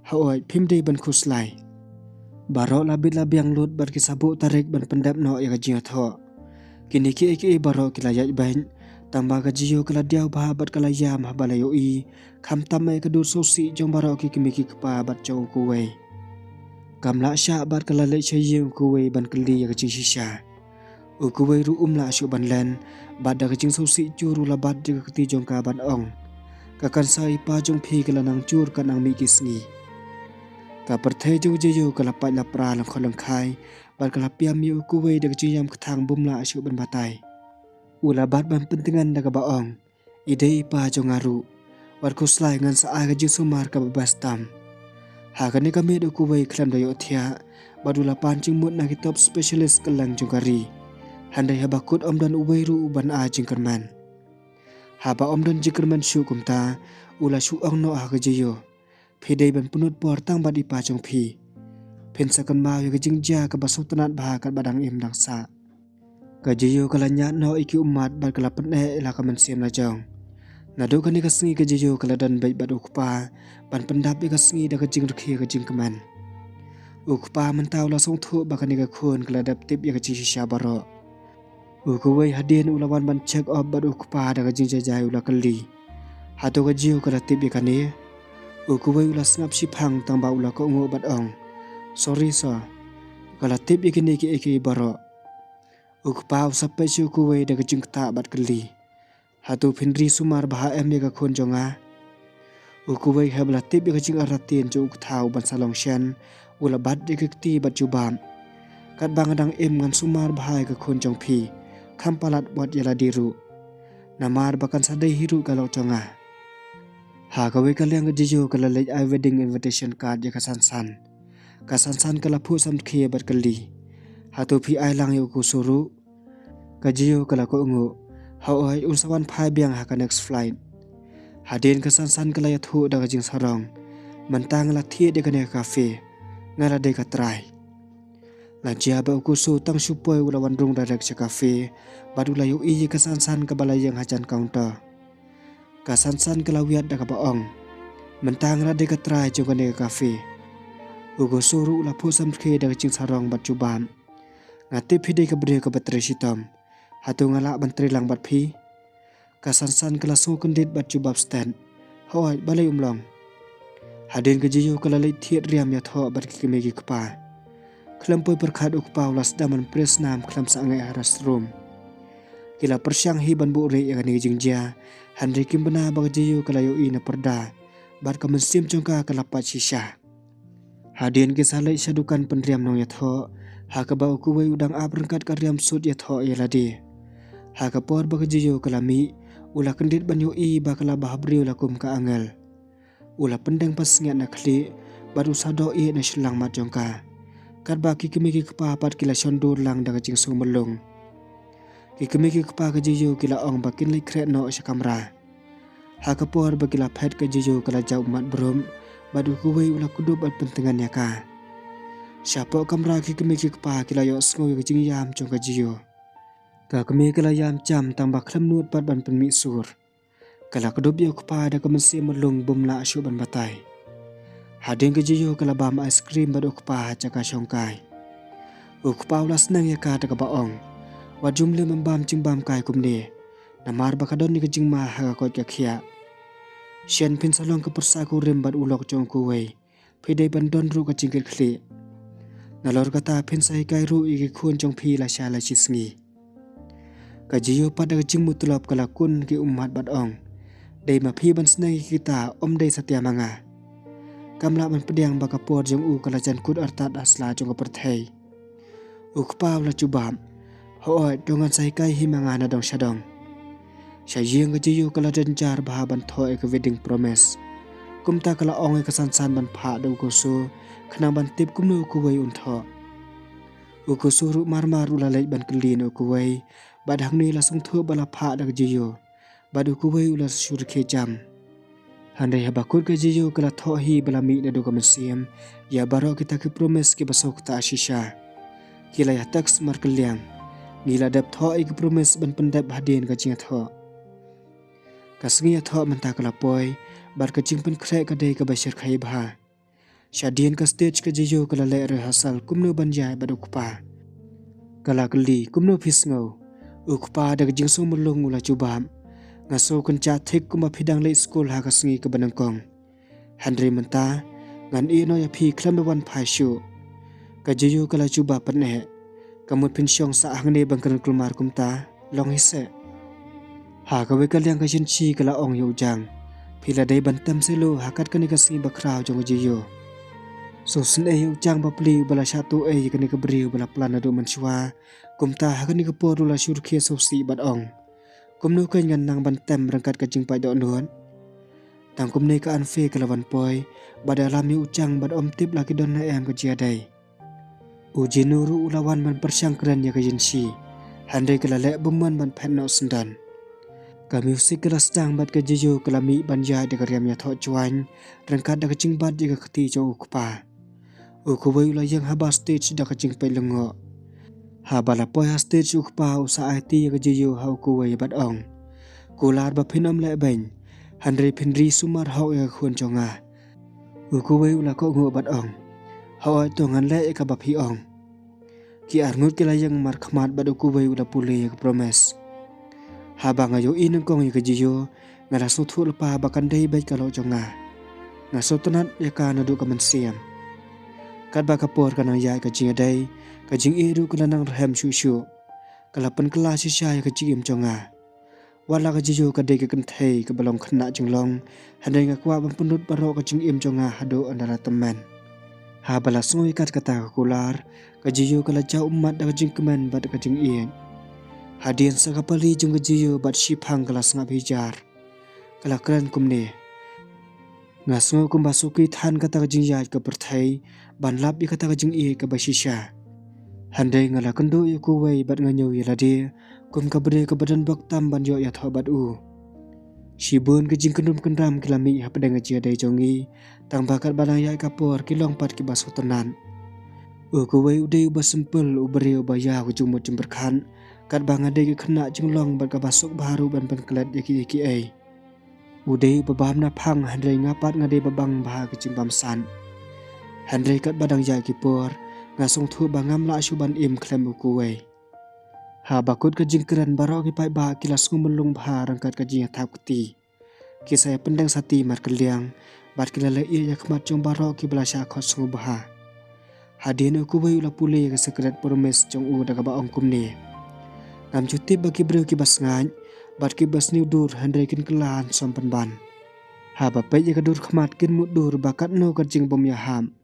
Speaker 2: haoi phim dei ban khuslai baro labit labiang lut bar ki sabu tarik ban pendap no ya jiyo tho kini ki baro kila ya ban tamba ka jiyo kala diaw ba bat kala yam ha balayo i kham tamai ka dur sosi jong baro ki kimiki kpa bat chong kuwei kamla sha bat kala le chayeng kuwei ban kli ya jing shisha kuwei ru umla shu ban len bat da jing sosi churu la bat de ka ti jong ka ban ong ka kan sai pa jong phi kala nang chur ka nang mi kisngi ka perthai jong jiyo kala pa la pra lang kholang khai bat kala piam mi kuwei de jiyam kthang bumla shu ban batai ula bat ban pentingan daga baong ide pa jong aru war kuslai ngan sa aga jing sumar ka babastam ha ka ni kami do kuwei khlam dayo thia badula pancing mut na top specialist kalang jongari handai habakut omdan uweiru uban a jingkerman haba omdan jingkerman shu kumta ula shu ong no aga jiyo phidei ban punut por tang badi pa jong phi pensakan ma yo jingja ka basutnat bha ka badang im dang sa ka jiyo kala nya no iki umat bar kala pene ila ka mensim la jong na do kani ka sngi ka jiyo kala dan bai bad ukpa ban pendap ka sngi da ka jing rkhi ka jing kaman ukpa mentaw la song thu ba kani ka khon kala dap tip ya ka chi sha baro ukuwei hadin ulawan ban check off bad ukpa da ka jing jajai ula kali hato ka jiyo kala tip ya kani ukuwei ula snap si phang tang ba ula ko ngo bad ong sorry sa kala tip ya kini ki baro ukpa sampai si ukuwei da ka jing ta bad kali hatu phinri sumar bha em ka khon jonga ukuwei habla tip ka jing aratin jo ukthau ban salong shan ula bad de kti bat jubam kat bangadang em ngan sumar bha ka khon jong phi khampalat bot yala diru namar bakan sadai hiru kalau jonga ha ka we kaleng ka jijo kala late I wedding invitation card ya ka san kala phu sam khie bat kali hatu phi ai lang yo ku suru ka jiyo kala ko ngo haoi unsawan phai biang ha ka next flight hadin ka san kala ya thu da jing sarong mantang la thie de ka ne cafe ngala de ka try la jia ba ku su tang su poi ula wan rung direct cha cafe badula yu i ka san ka bala yang hajan counter ka san kala wiat da ka baong mantang la de ka try jo ka ne cafe ugo suru ula phu sam khe da jing sarong bat jubam ngate phi de ka bre ka batre sitam hatu ngala bantri lang bat phi ka san kala so kandit bat jubab stand hoi balai umlong hadin ka jiyo kala le thiet riam ya tho bat ki me ki kpa klampoi perkhat ukpa ulas daman press nam klam sa ngai haras room kila persyang hi ban bu re ya ni jingja handri kim bana ba jiyo kala yo ina perda bat ka mensim jongka kala pat shisha hadin ki salai sadukan penriam nong ya tho ha ka ba ku wei udang abrangkat ka riam sut ya tho ya ladi Hakapor bakajiyo kalami ula kendit banyo I bakala bahabriu lakum ka angel. Ula pendeng pasngat nakli baru sado I na silang matjongka. Kadba kikimiki kepapat kila shondur lang daga jing sung melung. Kikimiki kepa kajiyo kila ong bakin lay kret no sa kamera. Hakapor bakila pet kajiyo kala jau mat brum badu kuway ula kudup at pentengan ka. Siapa kamera kikimiki kepa kila yo sengoy kajing yam jong kajiyo. Kakami kala yam jam tambah klam nuot pat ban penmi sur. Kala kudup yo kepa da kemensi melung bumla asyuk ban batai. Hading kajiyo kala bam ice cream badu kepa caka syongkai. Kepa ula senang ka da kabaong. Wajumle membam jing bam kai kumne. Namar bakadon ni kajing ma haga kot kakia. Sian pin salong ke persaku rimbat ulok jong kuway. Pidai bandon ru kajing kli. Nalor kata pin sahi kai ru iki kun jong pi la sya la chisngi. Kajiyo pada kajing mutulap kalakun ki umat batong. Dai ma pi ban senang kita dai satya manga. Kamla man pediang bakapor jong kalajan kut artat asla jong keperthai. Kepa ula cubam. Hooi dongan sahi kai himanga na dong syadong. Syajing kajiyo kala janjar bahaban thoe ke wedding promise. Kumta kala ong kesansan ban pha da ukoso kena ban tip kumno kuway untho. Ukoso ru marmar ula lej ban kelin kuway badhang ni lasung thu bala pha da kajiyo. Badu kuway ula surke jam. Handai habakut kajiyo kala thohi bala mi na do kamensiam ya baro kita ke promise ke basok ta ashisha. Kila ya taks mar keliang. Ngila dap thoe ke promise ban pendap hadin kajing tho. Kasngi atho menta kalapoy bar kajing pen krek kadai ka bashir khai bha. Syadian ka stage ka jiyo kala le rehearsal kumno banjai bad ukpa. Kala kali kumno pisngau. Ukpa da kajing sung melung ula cubam. Ngaso kenca thik kuma pidang le school ha kasngi ka banangkong. Handri menta ngan ino ya pi klam wan phai shu. Ka jiyo kala cuba penhe. Kamut pinsyong sa hangne bangkan kulmar kumta long hise. Hakawe kaliang kashin chi kala ong yu jang. Pila day bantam selo hakat kani kasing bakraw jong jiyo. So sen yu jang bapli bala satu kani kabriu bala plana do manswa. Kumta hakani kaporu la syurkia so si bat ong. Kumno kan ngan nang bantam rangkat kajing pai do nuan. Tang kumne ka anfe kalawan poi. Badalam yu jang bad om tip laki don na em kajiadai. Ujinuru ulawan man persyangkran ya kajin si. Handai kalale buman man penno sendan. Ka music kelas tang bat ka jiyo kalami banja de karyam ya tho chuan rangkat da kaching bat de ka khati cho ukpa. Ukuway ula yang haba stage da kaching pai lengo. Haba la poya stage ukpa usa IT ka jiyo ha ukuway bat ong. Kular ba phinom le ben. Handri phinri sumar hau ya khun chonga. Ukuway ula ko ngo bat ong. Hau to ngan le ka ba phi ong. Ki arngut kila yang mar khmat bat ukuway ula pule ka promise. Habang ayo inang kong yung kajiyo, nga nasutu lupa bakan day bay kalo jonga. Nga sotonat yaka nadu kamansiam. Kadba kapor kanang yay kajing aday, kajing iru kala nang rahem syusyu. Kalapan kala sisya yung kajing jonga. Wala kajiyo kaday kakantay kabalong kena jonglong, handay nga kwa bampunut baro kajing jonga hado andara teman. Habala sungoy kat kata kakular, kajiyo kala jaw umat da kajing kemen bat kajing iyan. Hadian sa kapali jong kajiyo bat sipang kelas ngap hijar. Kala keren kumne. Ngasungo kumbasuki tan kata kajing yad ke perthai, ban lap i kata kajing i ke basisya. Handai ngala kendo i kuway bat nganyo yalade, kum kabre ke badan baktam ban yo yat bat u. Shibun kajing kendum kendam kilami hapadang ngajia day jongi, tang bakat balang yad kapor kilong pat ki baso tenan. Kuway uday ubah sempel ubari ubaya kujumut jemberkan, kat bang ada ke kena jenglong berkabasuk baru ban penkelat yaki ai. Udai babam na pang handai ngapat ngadai babang bah kejimbam san. Handai kat badang ya kipor ngasong thu bangam la syuban im klem ukuway. Ha bakut kejing keran baro ki pai ba kilas ngumelung bah rangkat kejing tap keti. Kisah pendang sati mar keliang bat kilala ia yakmat jong baro ki belasya khot sungu bah. Hadin ukuway ula pule ke sekret promes jong u daga baong kumne. Ngam cuti bagi beriu kibas ngany, bat kibas niu dur handai kin kelan sompan ban. Ha bapai ya kadur khamat kin mut dur bakat no kajing bom ya ham.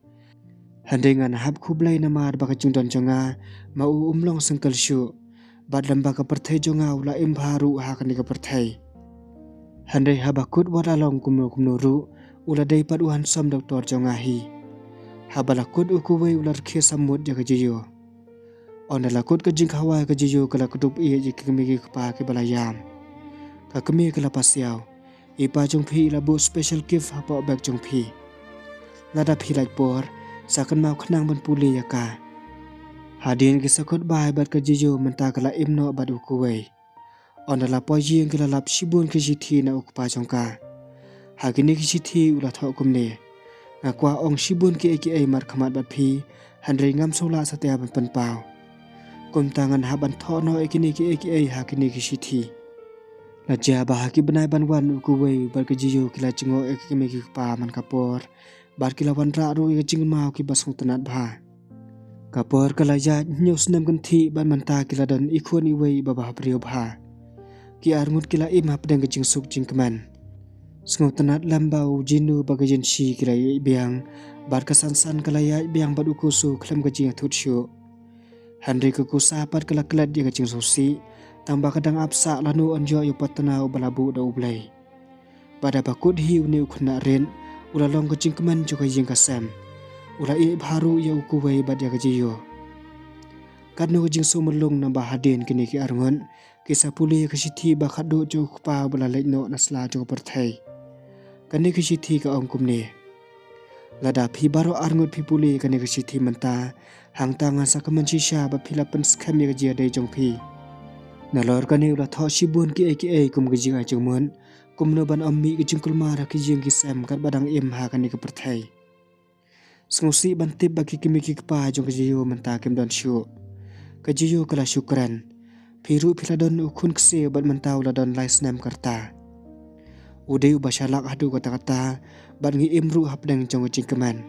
Speaker 2: Handai ngan hap kublai namar bakat jung don jonga, mau umlong sengkel syu. bat lamba ka perthai jonga ula imbaru ha kani ka perthai handai habakut waralong kumno ru ula dei pat uhan som doktor jonga hi habalakut ukuwei ular khe samut jaga jiyo onda lakut ka jing hawai ka jiyo kala kutup iye ji kemi pa ke balayam ka kemi kala pasiaw ipa jong phi labu special gift hapa bag jong phi lada phi like por sakan mau khnang ban puli yaka hadin ki sakut bai bat ka jiyo menta kala imno bat ukuwei onda la pojing kala lap sibun ki jithi na ukpa jongka hagini ki jithi ula tho kumne ngakwa ong sibun ki eki ai mar khamat bat phi handrei ngam sola satya ban pan pau kum tangan haban tho no ekini ki eki ai hakini ki jithi la ja ba haki banai ban wan ukuwei bat ka jiyo kila chingo eki me ki pa man kapor bar kila wan ra ru ki jing mau ki basung tanat bha kapor kala ja nyus nam kan thi ban manta kila dan ikhoni wei baba priyo bha ki armut kila im hapdang ke jingsuk jingkman sngo tanat lambau jinu bagajin shi kila biang bar kasansan kala ya biang bad ukusu khlam ka jing thut shu handri ku sapat kala klad ya ka jing sosi tamba kadang apsa lanu anjo yo patna balabu da ublai pada bakut hi uni ukhna ren ula long ka jingkman joka jing kasam ula i bharu ya ukuwei bad ya ka jiyo kadno jing so mulung na bahadin kini ki arngon kisa puli ka sithi ba khadu jo khpa bala leino nasla jo perthai kani ki sithi ka ongkumne lada phi baro arngot phi puli kani ki sithi manta hangta nga sakamanchi sha ba philapan skhami ka jia dei jong phi nalor kani ula tho sibun ki ai kum ga jinga jongmon kumno ban ammi ki jingkulma ra ki jing ki sam kar badang em ha kani ka perthai sngsi ban tip ba ki kimi ki pa jong ki jiyo manta kim don shu ka jiyo kala syukran phiru philadon ukhun kse bat mantau ladon laisnam karta udeu basalak hadu kata-kata bat ngi imru hapdang jong jingkeman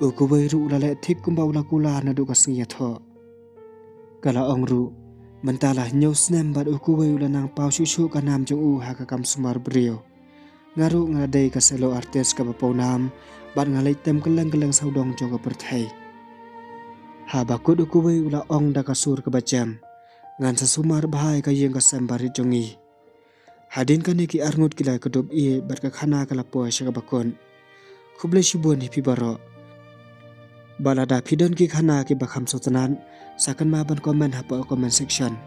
Speaker 2: ukuwei ru lale thik kumbau lakula nadu kasngi tho kala ongru mentala nyosnam bat ukuwei ulanang pau susu kanam jong u ha ka kam sumar brio ngaru ngadei ka selo artes ka baponam bat ngalai tem kelang saudong jong ka perthai ha bakut ukuwei ula ong da kasur ka bacham ngan sa sumar bahai ka yeng ka sambari jongi hadin ka neki arngut kila kedop ie bat ka khana kala po sha ka bakon khuble shibun hi pibaro balada phidon ki khana ki bakham sotanan sakan ma ban comment hapa comment section